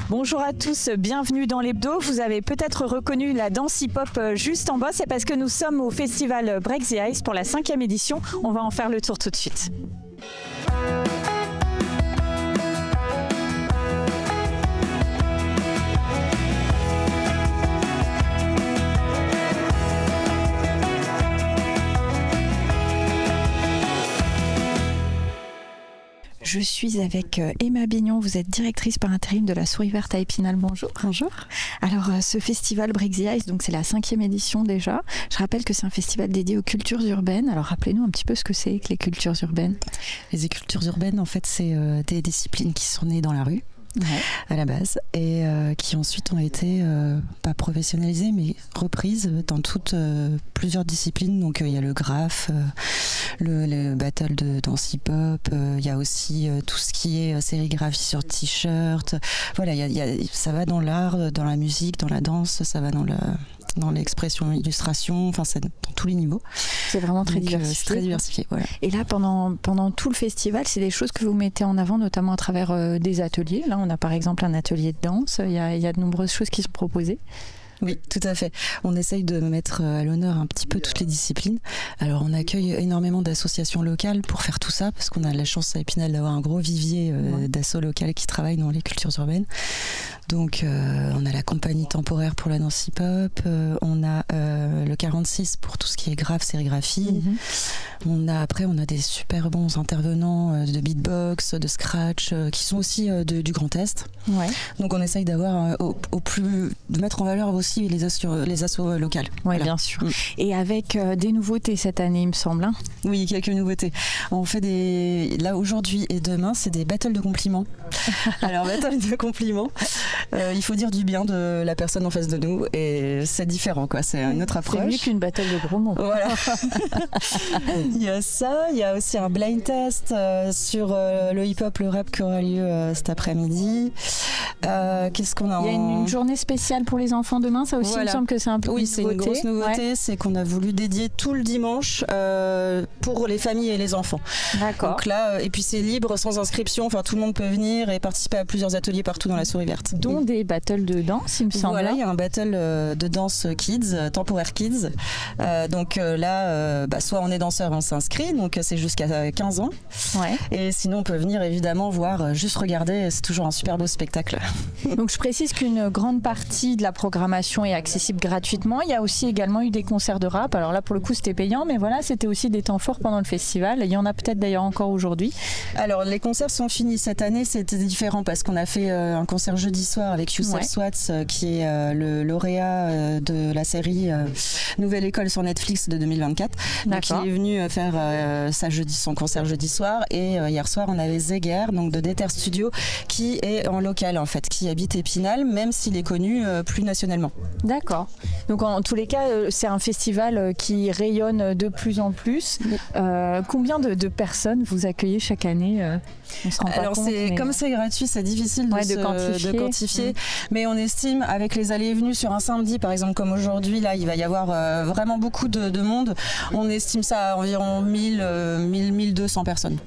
Bonjour à tous, bienvenue dans l'hebdo. Vous avez peut-être reconnu la danse hip-hop juste en bas, c'est parce que nous sommes au festival Break the Ice pour la 5e édition. On va en faire le tour tout de suite. Je suis avec Emma Bignon, vous êtes directrice par intérim de la Souris Verte à Épinal. Bonjour. Bonjour. Alors ce festival Break the Ice, donc c'est la 5e édition déjà. Je rappelle que c'est un festival dédié aux cultures urbaines. Alors rappelez-nous un petit peu ce que c'est que les cultures urbaines. Les cultures urbaines, en fait, c'est des disciplines qui sont nées dans la rue. Ouais. À la base, et qui ensuite ont été pas professionnalisées mais reprises dans toutes plusieurs disciplines. Donc il y a le graphe, le battle de danse hip-hop, il y a aussi tout ce qui est sérigraphie sur t-shirt. Voilà, ça va dans l'art, dans la musique, dans la danse, ça va dans l'expression, illustration, enfin c'est dans tous les niveaux. C'est vraiment très diversifié. C'est très diversifié, voilà. Et là, pendant tout le festival, c'est des choses que vous mettez en avant, notamment à travers des ateliers. Là, on a par exemple un atelier de danse. Il y a de nombreuses choses qui sont proposées. Oui, tout à fait. On essaye de mettre à l'honneur un petit peu toutes les disciplines. Alors, on accueille énormément d'associations locales pour faire tout ça, parce qu'on a la chance à Épinal d'avoir un gros vivier d'assauts locales qui travaillent dans les cultures urbaines. Donc, on a la compagnie temporaire pour la danse hip-hop, on a le 46 pour tout ce qui est graphe, sérigraphie. Après, on a des super bons intervenants de beatbox, de scratch, qui sont aussi du Grand Est. Ouais. Donc, on essaye d'avoir de mettre en valeur aussi les assos locales. Oui, voilà. Bien sûr. Et avec des nouveautés cette année, il me semble. Hein. Oui, quelques nouveautés. On fait là, aujourd'hui et demain, c'est des battles de compliments. Alors, battle de compliments, il faut dire du bien de la personne en face de nous et c'est différent, quoi. C'est une autre approche. C'est mieux qu'une battle de gros mots. Voilà. Il y a ça, il y a aussi un blind test sur le hip-hop, le rap qui aura lieu cet après-midi. Qu'est-ce qu'on a? Il y a une journée spéciale pour les enfants demain, ça aussi, voilà. Il me semble que c'est un peu une nouveauté. Oui, c'est une grosse nouveauté, ouais. C'est qu'on a voulu dédier tout le dimanche pour les familles et les enfants. D'accord. Donc là, et puis c'est libre, sans inscription, enfin tout le monde peut venir et participer à plusieurs ateliers partout dans la Souris Verte. Dont des battles de danse, il me semble. Voilà, il y a un battle de danse kids, temporaire kids. Donc là, soit on est danseur, on s'inscrit, donc c'est jusqu'à 15 ans. Ouais. Et sinon, on peut venir évidemment voir, juste regarder, c'est toujours un super beau spectacle. Donc je précise qu'une grande partie de la programmation est accessible gratuitement. Il y a aussi également eu des concerts de rap. Alors là, pour le coup, c'était payant, mais voilà, c'était aussi des temps forts pendant le festival. Il y en a peut-être d'ailleurs encore aujourd'hui. Alors, les concerts sont finis cette année. C'était différent parce qu'on a fait un concert jeudi soir avec Youssef Swats, qui est le lauréat de la série Nouvelle École sur Netflix de 2024. Donc, il est venu faire son concert jeudi soir. Et hier soir, on avait Zeger, donc de Déter Studio, qui est en local, en fait, qui habite Épinal, même s'il est connu plus nationalement. D'accord. Donc en tous les cas, c'est un festival qui rayonne de plus en plus. Combien de personnes vous accueillez chaque année? On se rend pas compte, comme c'est gratuit, c'est difficile de quantifier. Mais on estime, avec les allées et venues sur un samedi, par exemple comme aujourd'hui, là, il va y avoir vraiment beaucoup de monde. On estime ça à environ 1000-1200 personnes.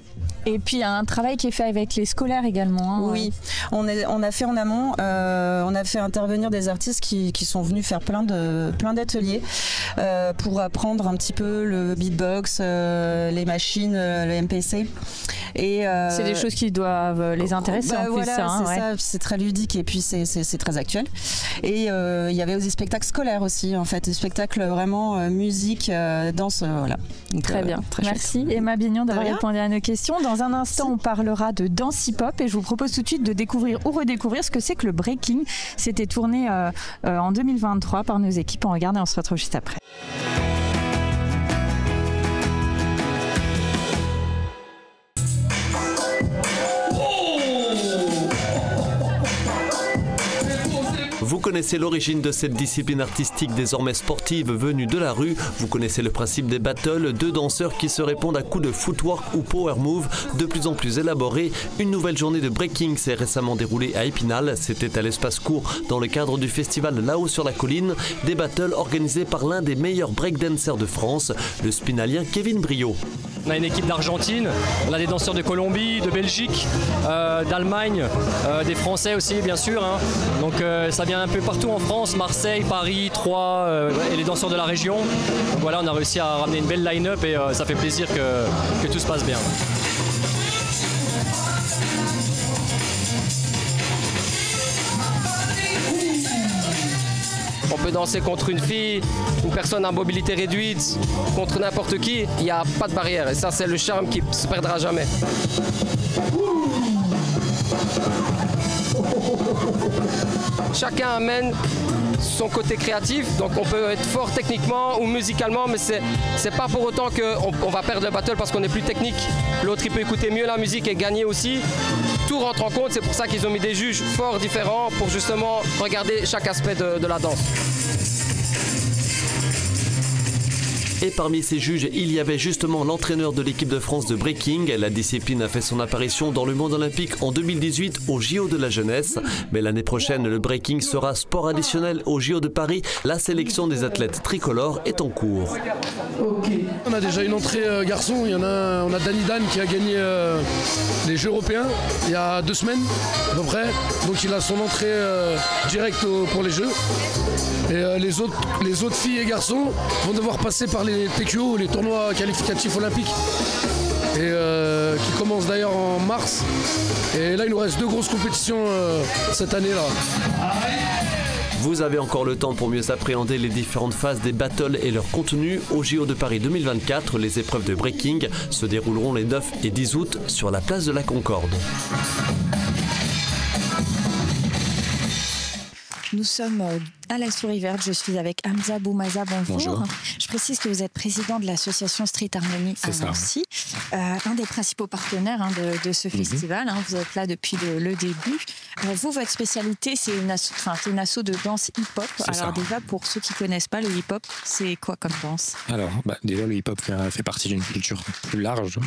Et puis il y a un travail qui est fait avec les scolaires également. Hein, oui, on a fait en amont, on a fait intervenir des artistes qui sont venus faire plein d'ateliers pour apprendre un petit peu le beatbox, les machines, le MPC. C'est des choses qui doivent les intéresser en plus. Voilà, c'est ça, c'est très ludique et puis c'est très actuel. Et il y avait aussi des spectacles scolaires aussi, en fait, des spectacles vraiment musique, danse, voilà. Donc, très bien, très merci chouette. Emma Bignon d'avoir répondu à nos questions. Dans un instant, on parlera de danse hip-hop et je vous propose tout de suite de découvrir ou redécouvrir ce que c'est que le breaking. C'était tourné en 2023 par nos équipes. On regarde et on se retrouve juste après. Vous connaissez l'origine de cette discipline artistique désormais sportive venue de la rue. Vous connaissez le principe des battles, deux danseurs qui se répondent à coups de footwork ou power move de plus en plus élaborés. Une nouvelle journée de breaking s'est récemment déroulée à Épinal. C'était à l'espace court dans le cadre du festival Là-haut sur la colline. Des battles organisés par l'un des meilleurs breakdancers de France, le spinalien Kevin Brio. On a une équipe d'Argentine, on a des danseurs de Colombie, de Belgique, d'Allemagne, des Français aussi bien sûr. Hein. Donc ça vient un peu partout en France, Marseille, Paris, Troyes et les danseurs de la région. Donc voilà, on a réussi à ramener une belle line-up et ça fait plaisir que tout se passe bien. On peut danser contre une fille, une personne à mobilité réduite, contre n'importe qui, il n'y a pas de barrière. Et ça, c'est le charme qui ne se perdra jamais. Chacun amène son côté créatif, donc on peut être fort techniquement ou musicalement, mais c'est pas pour autant qu'on va perdre le battle parce qu'on est plus technique. L'autre, il peut écouter mieux la musique et gagner aussi. Tout rentre en compte, c'est pour ça qu'ils ont mis des juges fort différents pour justement regarder chaque aspect de la danse. Et parmi ces juges, il y avait justement l'entraîneur de l'équipe de France de breaking. La discipline a fait son apparition dans le monde olympique en 2018 au JO de la jeunesse. Mais l'année prochaine, le breaking sera sport additionnel au JO de Paris. La sélection des athlètes tricolores est en cours. On a déjà une entrée garçon. On a Danny Dan qui a gagné les Jeux européens il y a 2 semaines à peu près. Donc il a son entrée directe pour les Jeux. Et les autres filles et garçons vont devoir passer par les TQO, les tournois qualificatifs olympiques, et qui commencent d'ailleurs en mars. Et là, il nous reste 2 grosses compétitions cette année-là. Vous avez encore le temps pour mieux appréhender les différentes phases des battles et leur contenu. Au JO de Paris 2024, les épreuves de breaking se dérouleront les 9 et 10 août sur la place de la Concorde. Nous sommes à la Souris Verte. Je suis avec Hamza Boumaza. Bonjour. Je précise que vous êtes président de l'association Street Harmony à Nancy, un des principaux partenaires de ce festival. Vous êtes là depuis le début. Vous, votre spécialité, c'est une asso de danse hip-hop. Alors déjà, pour ceux qui ne connaissent pas le hip-hop, c'est quoi comme danse? Alors, déjà, le hip-hop fait partie d'une culture plus large.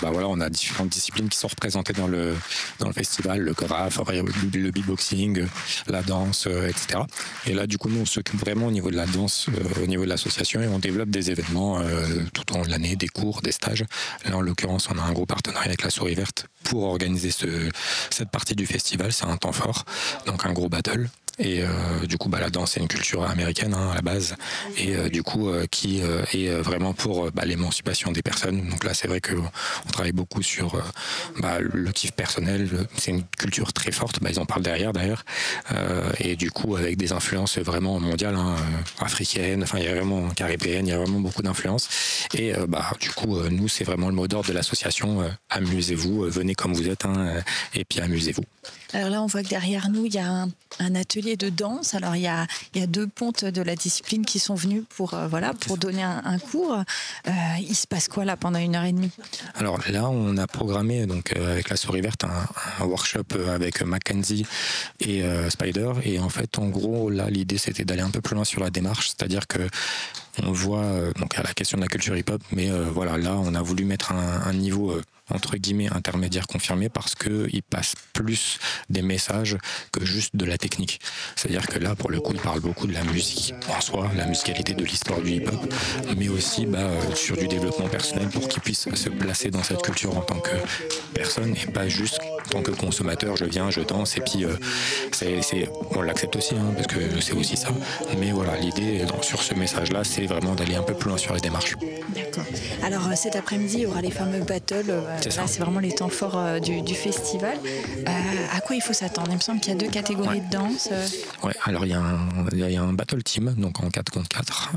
Voilà, on a différentes disciplines qui sont représentées dans le festival, le chorégraphe, le beatboxing, la danse, etc. Et là, du coup, nous, on s'occupe vraiment au niveau de la danse, au niveau de l'association, et on développe des événements tout au long de l'année, des cours, des stages. Là, en l'occurrence, on a un gros partenariat avec la Souris Verte pour organiser cette partie du festival. C'est un temps fort, donc un gros battle. Et du coup, la danse, c'est une culture américaine à la base, et du coup, qui est vraiment pour l'émancipation des personnes. Donc là, c'est vrai qu'on travaille beaucoup sur le kiff personnel. C'est une culture très forte, ils en parlent derrière d'ailleurs, et du coup, avec des influences vraiment mondiales, africaines, il y a vraiment caribéennes, il y a vraiment beaucoup d'influences. Et du coup, nous, c'est vraiment le mot d'ordre de l'association. Amusez-vous, venez comme vous êtes, et puis amusez-vous. Alors là, on voit que derrière nous, il y a un atelier de danse. Alors, il y a 2 pontes de la discipline qui sont venus pour donner un cours. Il se passe quoi là pendant 1h30? Alors là, on a programmé avec la Souris Verte un workshop avec Mackenzie et Spider. Et en fait, en gros, là, l'idée, c'était d'aller un peu plus loin sur la démarche. C'est-à-dire que on voit à la question de la culture hip-hop, mais là, on a voulu mettre un niveau entre guillemets intermédiaire confirmé, parce qu'il passe plus des messages que juste de la technique. C'est-à-dire que là, pour le coup, il parle beaucoup de la musique en soi, la musicalité de l'histoire du hip-hop, mais aussi sur du développement personnel pour qu'il puisse se placer dans cette culture en tant que personne et pas juste en tant que consommateur. Je viens, je danse et puis on l'accepte aussi, parce que c'est aussi ça. Mais voilà, l'idée sur ce message-là, c'est vraiment d'aller un peu plus loin sur les démarches. D'accord. Alors cet après-midi, il y aura les fameux battles. C'est vraiment les temps forts du festival. À quoi il faut s'attendre? Il me semble qu'il y a 2 catégories de danse. Ouais, alors il y a un battle team, donc en 4 contre 4,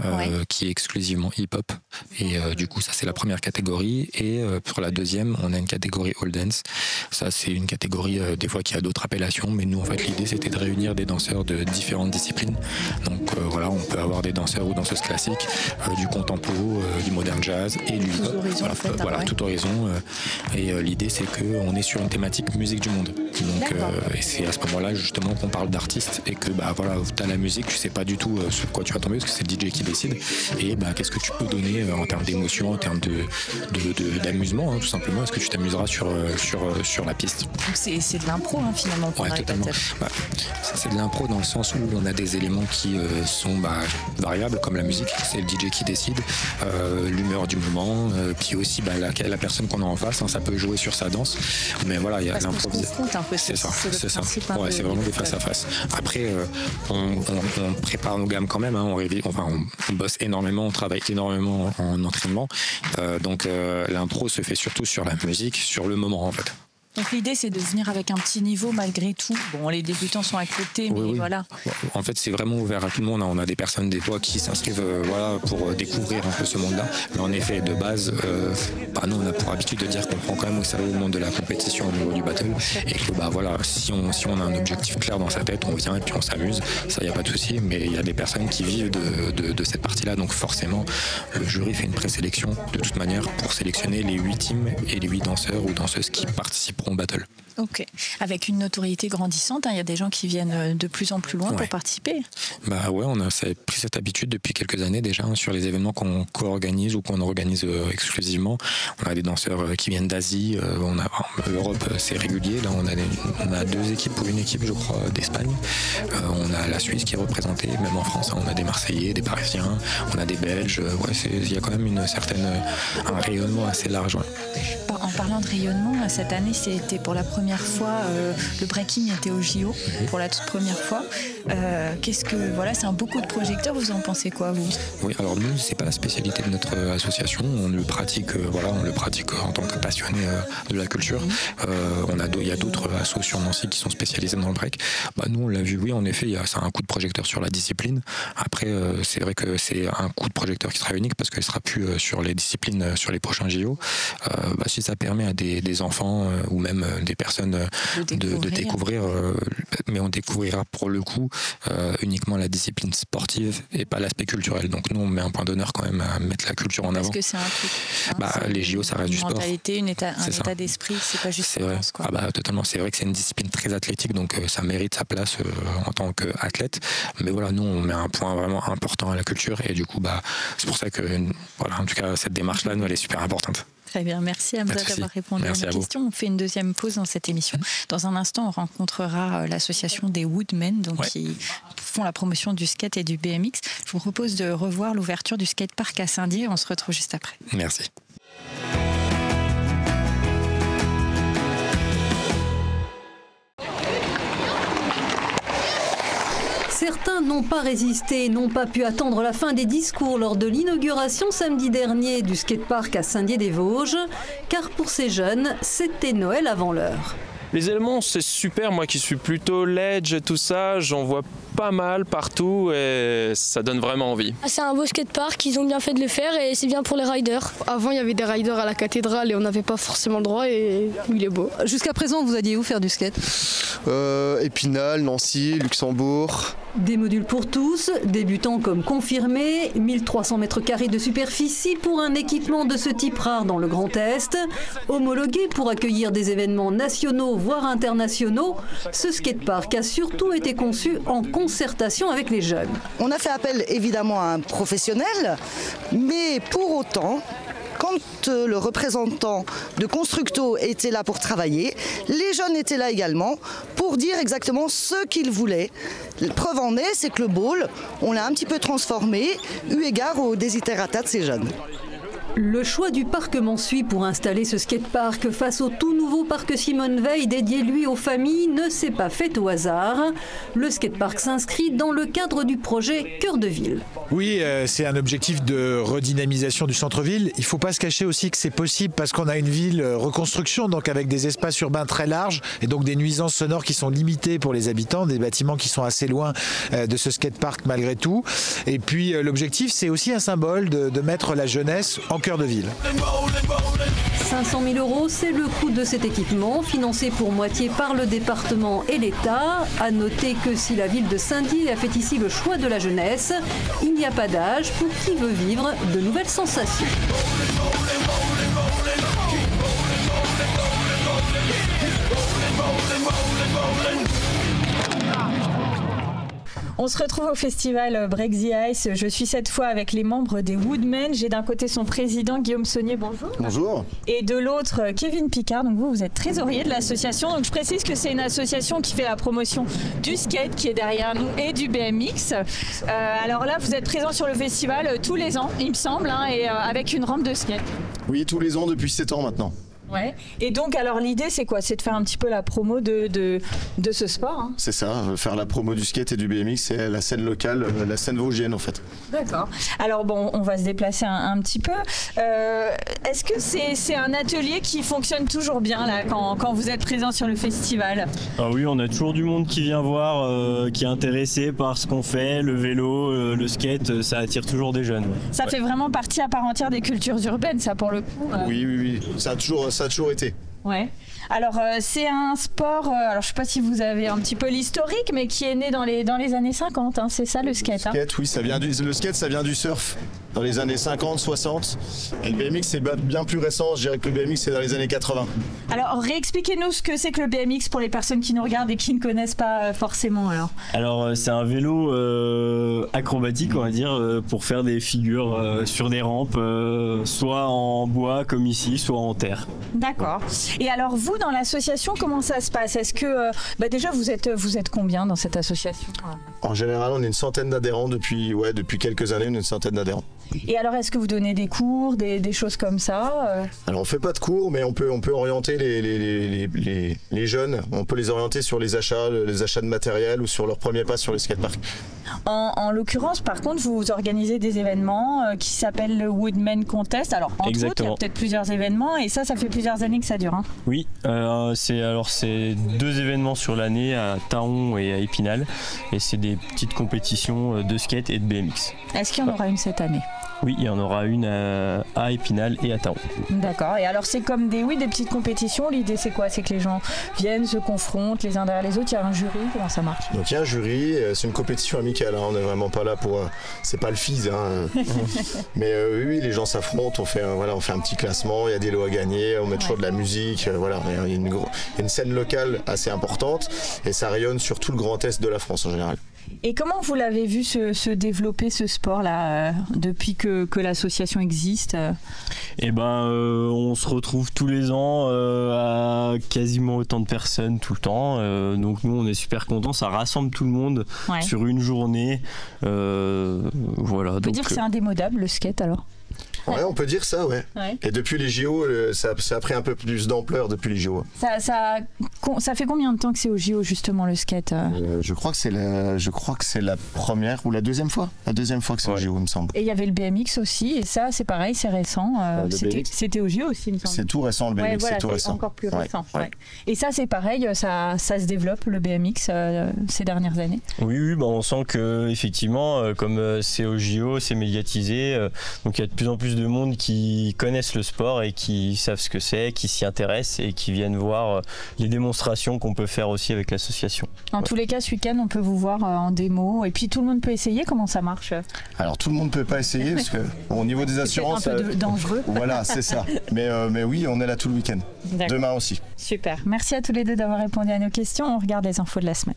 qui est exclusivement hip-hop. Et du coup, ça c'est la première catégorie. Et pour la deuxième, on a une catégorie all dance. Ça c'est une catégorie des fois qui a d'autres appellations, mais nous en fait l'idée c'était de réunir des danseurs de différentes disciplines. Donc on peut avoir des danseurs ou danseuses classiques, du contempo, du modern jazz et du hip-hop. Tout horizon. Et l'idée c'est qu'on est sur une thématique musique du monde. Donc et c'est à ce moment-là justement qu'on parle d'artistes et que t'as la musique, tu sais pas du tout sur quoi tu vas tomber parce que c'est le DJ qui décide. Et qu'est-ce que tu peux donner en termes d'émotion, en termes d'amusement, tout simplement. Est-ce que tu t'amuseras sur la piste? Donc c'est de l'impro finalement. Ouais, totalement. C'est de l'impro dans le sens où on a des éléments qui sont variables, comme la musique, c'est le DJ qui décide, l'humeur du moment, puis aussi la personne qu'on a en face, ça peut jouer sur sa danse. Mais voilà, il y a l'improvisation. C'est ça. Ouais, c'est vraiment des face à face. Après, on prépare nos gammes quand même, on bosse énormément, on travaille énormément en entraînement. Donc l'impro se fait surtout sur la musique, sur le moment en fait. Donc l'idée c'est de venir avec un petit niveau malgré tout. Bon, les débutants sont acceptés, mais oui. Voilà. En fait, c'est vraiment ouvert à tout le monde. On a des personnes des fois qui s'inscrivent pour découvrir un peu ce monde-là. Mais en effet, de base, nous on a pour habitude de dire qu'on prend quand même au sérieux le monde de la compétition au niveau du battle. Et que si on a un objectif clair dans sa tête, on vient et puis on s'amuse. Ça, il n'y a pas de souci. Mais il y a des personnes qui vivent de cette partie-là. Donc forcément, le jury fait une présélection de toute manière pour sélectionner les 8 teams et les 8 danseurs ou danseuses qui participent en battle. Ok. Avec une notoriété grandissante, il y a des gens qui viennent de plus en plus loin pour participer. On a pris cette habitude depuis quelques années déjà sur les événements qu'on co-organise ou qu'on organise exclusivement. On a des danseurs qui viennent d'Asie, l'Europe c'est régulier. Là on a 2 équipes ou une équipe je crois d'Espagne. On a la Suisse qui est représentée, même en France on a des Marseillais, des Parisiens, on a des Belges. Il y a quand même un rayonnement assez large. Ouais. En parlant de rayonnement, cette année c'était pour la première fois, le breaking était au JO pour la toute première fois. C'est un beau coup de projecteur, vous en pensez quoi vous? Oui, alors nous c'est pas la spécialité de notre association, on le pratique en tant que passionné de la culture. Il y a d'autres assos sur Nancy qui sont spécialisés dans le break. Nous on l'a vu, oui en effet, c'est un coup de projecteur sur la discipline. Après c'est vrai que c'est un coup de projecteur qui sera unique parce qu'il sera plus sur les disciplines sur les prochains JO. Si ça permet à des enfants ou même des personnes de découvrir, mais on découvrira pour le coup uniquement la discipline sportive et pas l'aspect culturel. Donc nous on met un point d'honneur quand même à mettre la culture en avant. Parce que c'est un truc. Les JO ça reste du sport. Mentalité, un état d'esprit, c'est pas juste. C'est vrai. Totalement. C'est vrai que c'est une discipline très athlétique, donc ça mérite sa place en tant qu'athlète. Mais voilà, nous on met un point vraiment important à la culture et du coup c'est pour ça que en tout cas cette démarche là nous elle est super importante. Très bien, merci Hamza d'avoir répondu à nos questions. On fait une deuxième pause dans cette émission. Dans un instant, on rencontrera l'association des Woodmen, qui font la promotion du skate et du BMX. Je vous propose de revoir l'ouverture du skatepark à Saint-Dié. On se retrouve juste après. Merci. Certains n'ont pas résisté, n'ont pas pu attendre la fin des discours lors de l'inauguration samedi dernier du skatepark à Saint-Dié-des-Vosges, car pour ces jeunes, c'était Noël avant l'heure. Les éléments, c'est super. Moi qui suis plutôt ledge et tout ça, j'en vois pas mal partout et ça donne vraiment envie. C'est un beau skatepark, ils ont bien fait de le faire et c'est bien pour les riders. Avant, il y avait des riders à la cathédrale et on n'avait pas forcément le droit et il est beau. Jusqu'à présent, vous alliez où faire du skate ? Épinal, Nancy, Luxembourg. Des modules pour tous, débutants comme confirmés, 1300 mètres carrés de superficie pour un équipement de ce type rare dans le Grand Est. Homologué pour accueillir des événements nationaux voire internationaux, ce skatepark a surtout été conçu en concertation avec les jeunes. On a fait appel évidemment à un professionnel, mais pour autant, quand le représentant de Constructo était là pour travailler, les jeunes étaient là également pour dire exactement ce qu'ils voulaient. Preuve en est, c'est que le ball, on l'a un petit peu transformé, eu égard aux desiderata de ces jeunes. Le choix du parc Mansuy pour installer ce skatepark face au tout nouveau parc Simone Veil dédié lui aux familles ne s'est pas fait au hasard. Le skatepark s'inscrit dans le cadre du projet Cœur de Ville. Oui, c'est un objectif de redynamisation du centre-ville. Il ne faut pas se cacher aussi que c'est possible parce qu'on a une ville reconstruction, donc avec des espaces urbains très larges et donc des nuisances sonores qui sont limitées pour les habitants, des bâtiments qui sont assez loin de ce skatepark malgré tout. Et puis l'objectif, c'est aussi un symbole de mettre la jeunesse en cœur de ville. 500 000 €, c'est le coût de cet équipement, financé pour moitié par le département et l'État. À noter que si la ville de Saint-Dié a fait ici le choix de la jeunesse, il n'y a pas d'âge pour qui veut vivre de nouvelles sensations. On se retrouve au festival Break the Ice. Je suis cette fois avec les membres des Woodmen. J'ai d'un côté son président Guillaume Saunier, bonjour. Bonjour. Et de l'autre Kevin Picard. Donc vous êtes trésorier de l'association. Donc je précise que c'est une association qui fait la promotion du skate qui est derrière nous et du BMX. Alors là, vous êtes présent sur le festival tous les ans, il me semble, hein, et avec une rampe de skate. Oui, tous les ans depuis 7 ans maintenant. Ouais. Et donc, alors l'idée, c'est quoi? C'est de faire un petit peu la promo de ce sport, hein. C'est ça, faire la promo du skate et du BMX, c'est la scène locale, la scène vosgienne en fait. D'accord. Alors bon, on va se déplacer un petit peu. Est-ce que c'est un atelier qui fonctionne toujours bien là quand vous êtes présent sur le festival? Ah oui, on a toujours du monde qui vient voir, qui est intéressé par ce qu'on fait, le vélo, le skate, ça attire toujours des jeunes. Ça fait vraiment partie à part entière des cultures urbaines, ça pour le coup. Oui, ça a toujours été. Ouais. Alors c'est un sport, alors je sais pas si vous avez un petit peu l'historique, mais qui est né dans les années 50, hein, c'est ça le skate? Le skate, oui, le skate ça vient du surf dans les années 50, 60. Et le BMX c'est bien plus récent, je dirais que le BMX c'est dans les années 80. Alors réexpliquez-nous ce que c'est que le BMX pour les personnes qui nous regardent et qui ne connaissent pas forcément. Alors c'est un vélo acrobatique, on va dire, pour faire des figures sur des rampes, soit en bois comme ici, soit en terre. D'accord. Et alors vous, dans l'association, comment ça se passe? Est-ce que déjà vous êtes combien dans cette association? En général, on est une centaine d'adhérents depuis quelques années, on est une centaine d'adhérents. Et alors, est-ce que vous donnez des cours, des choses comme ça? Alors, on fait pas de cours, mais on peut orienter les jeunes. On peut les orienter sur les achats de matériel ou sur leur premier pas sur les skateparks. En l'occurrence, par contre, vous organisez des événements qui s'appellent le Woodmen Contest. Alors, entre autres, il y a peut-être plusieurs événements, et ça fait plusieurs années que ça dure. Hein. Oui, c'est 2 événements sur l'année à Taon et à Épinal, et c'est des petites compétitions de skate et de BMX. Est-ce qu'il y en aura une cette année? Oui, il y en aura une à Épinal et à Taon. D'accord. Et alors, c'est comme des petites compétitions. L'idée, c'est quoi? C'est que les gens viennent, se confrontent les uns derrière les autres. Il y a un jury. Comment ça marche? Donc, il y a un jury. C'est une compétition amicale. Hein. On n'est vraiment pas là pour... c'est pas le FIS. Hein. Mais oui, les gens s'affrontent. On fait un petit classement. Il y a des lots à gagner. On met toujours de la musique. Il y a une scène locale assez importante. Et ça rayonne sur tout le Grand Est de la France en général. Et comment vous l'avez vu se développer ce sport-là depuis que l'association existe? On se retrouve tous les ans à quasiment autant de personnes tout le temps. Donc nous, on est super contents. Ça rassemble tout le monde sur une journée. Voilà. On peut dire que c'est indémodable le skate alors? Ouais, on peut dire ça, ouais. Et depuis les JO, ça a pris un peu plus d'ampleur depuis les JO. Ça fait combien de temps que c'est aux JO justement le skate? Je crois que c'est la première ou la deuxième fois. La deuxième fois que c'est aux JO, il me semble. Et il y avait le BMX aussi, et ça c'est pareil, c'est récent. C'était aux JO aussi, il me semble. C'est tout récent le BMX, voilà, c'est tout récent. Encore plus récent. Ouais. Et ça c'est pareil, ça se développe le BMX ces dernières années. Oui, on sent que effectivement, comme c'est aux JO, c'est médiatisé, donc il y a de plus en plus de monde qui connaissent le sport et qui savent ce que c'est, qui s'y intéressent et qui viennent voir les démonstrations qu'on peut faire aussi avec l'association. En tous les cas, ce week-end, on peut vous voir en démo et puis tout le monde peut essayer. Comment ça marche? Alors tout le monde ne peut pas essayer parce que au niveau des assurances, c'est un peu dangereux. Voilà, c'est ça. Mais oui, on est là tout le week-end. Demain aussi. Super. Merci à tous les deux d'avoir répondu à nos questions. On regarde les infos de la semaine.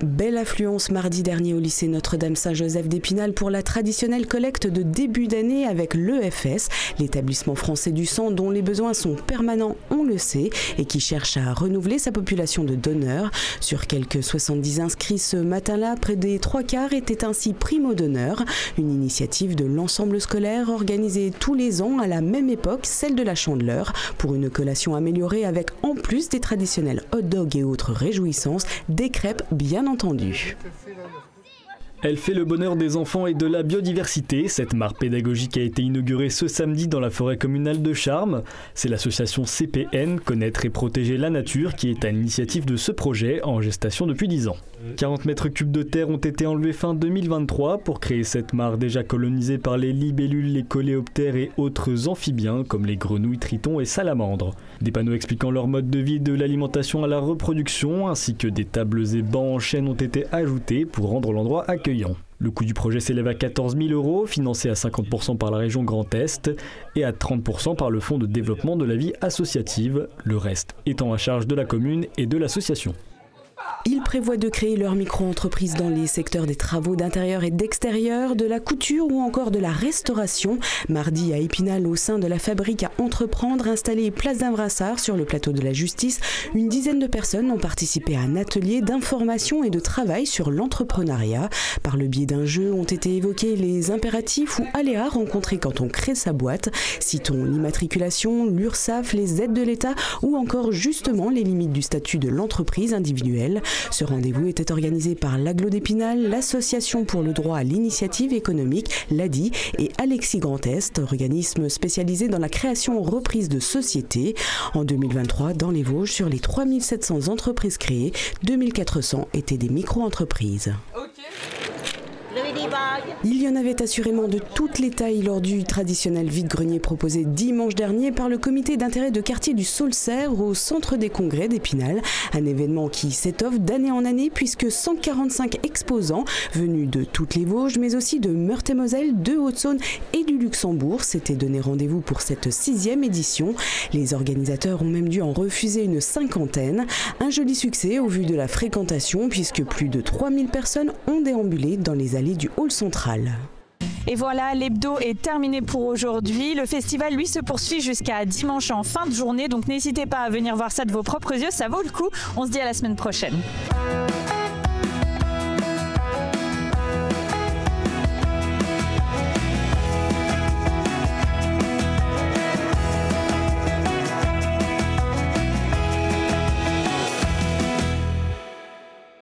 Belle affluence mardi dernier au lycée Notre-Dame Saint-Joseph d'Épinal pour la traditionnelle collecte de début d'année avec l'EFS, l'établissement français du sang dont les besoins sont permanents, on le sait, et qui cherche à renouveler sa population de donneurs. Sur quelques 70 inscrits ce matin-là, près des 3/4 étaient ainsi primo d'honneur, une initiative de l'ensemble scolaire organisée tous les ans à la même époque, celle de la Chandeleur, pour une collation améliorée avec en plus des traditionnels hot dogs et autres réjouissances, des crêpes bien entendu. Elle fait le bonheur des enfants et de la biodiversité. Cette mare pédagogique a été inaugurée ce samedi dans la forêt communale de Charmes. C'est l'association CPN, Connaître et Protéger la Nature, qui est à l'initiative de ce projet en gestation depuis 10 ans. 40 mètres cubes de terre ont été enlevés fin 2023 pour créer cette mare déjà colonisée par les libellules, les coléoptères et autres amphibiens comme les grenouilles, tritons et salamandres. Des panneaux expliquant leur mode de vie de l'alimentation à la reproduction ainsi que des tables et bancs en chêne ont été ajoutés pour rendre l'endroit accueillant. Le coût du projet s'élève à 14 000 €, financé à 50% par la région Grand Est et à 30% par le Fonds de développement de la vie associative, le reste étant à charge de la commune et de l'association. Ils prévoient de créer leur micro-entreprise dans les secteurs des travaux d'intérieur et d'extérieur, de la couture ou encore de la restauration. Mardi à Épinal, au sein de la fabrique à entreprendre installée place d'Imbrassard sur le plateau de la Justice, une dizaine de personnes ont participé à un atelier d'information et de travail sur l'entrepreneuriat. Par le biais d'un jeu ont été évoqués les impératifs ou aléas rencontrés quand on crée sa boîte. Citons l'immatriculation, l'URSSAF, les aides de l'État ou encore justement les limites du statut de l'entreprise individuelle. Ce rendez-vous était organisé par l'Agglo d'Épinal, l'Association pour le droit à l'initiative économique, l'ADI, et Alexis Grand Est, organisme spécialisé dans la création-reprise de sociétés. En 2023, dans les Vosges, sur les 3700 entreprises créées, 2400 étaient des micro-entreprises. Il y en avait assurément de toutes les tailles lors du traditionnel vide-grenier proposé dimanche dernier par le comité d'intérêt de quartier du Saulcerre au centre des congrès d'Épinal. Un événement qui s'étoffe d'année en année puisque 145 exposants venus de toutes les Vosges mais aussi de Meurthe-et-Moselle, de Haute-Saône et du Luxembourg s'étaient donné rendez-vous pour cette 6e édition. Les organisateurs ont même dû en refuser une 50aine. Un joli succès au vu de la fréquentation puisque plus de 3000 personnes ont déambulé dans les allées du hall central. Et voilà, l'hebdo est terminé pour aujourd'hui. Le festival, lui, se poursuit jusqu'à dimanche en fin de journée. Donc n'hésitez pas à venir voir ça de vos propres yeux, ça vaut le coup. On se dit à la semaine prochaine.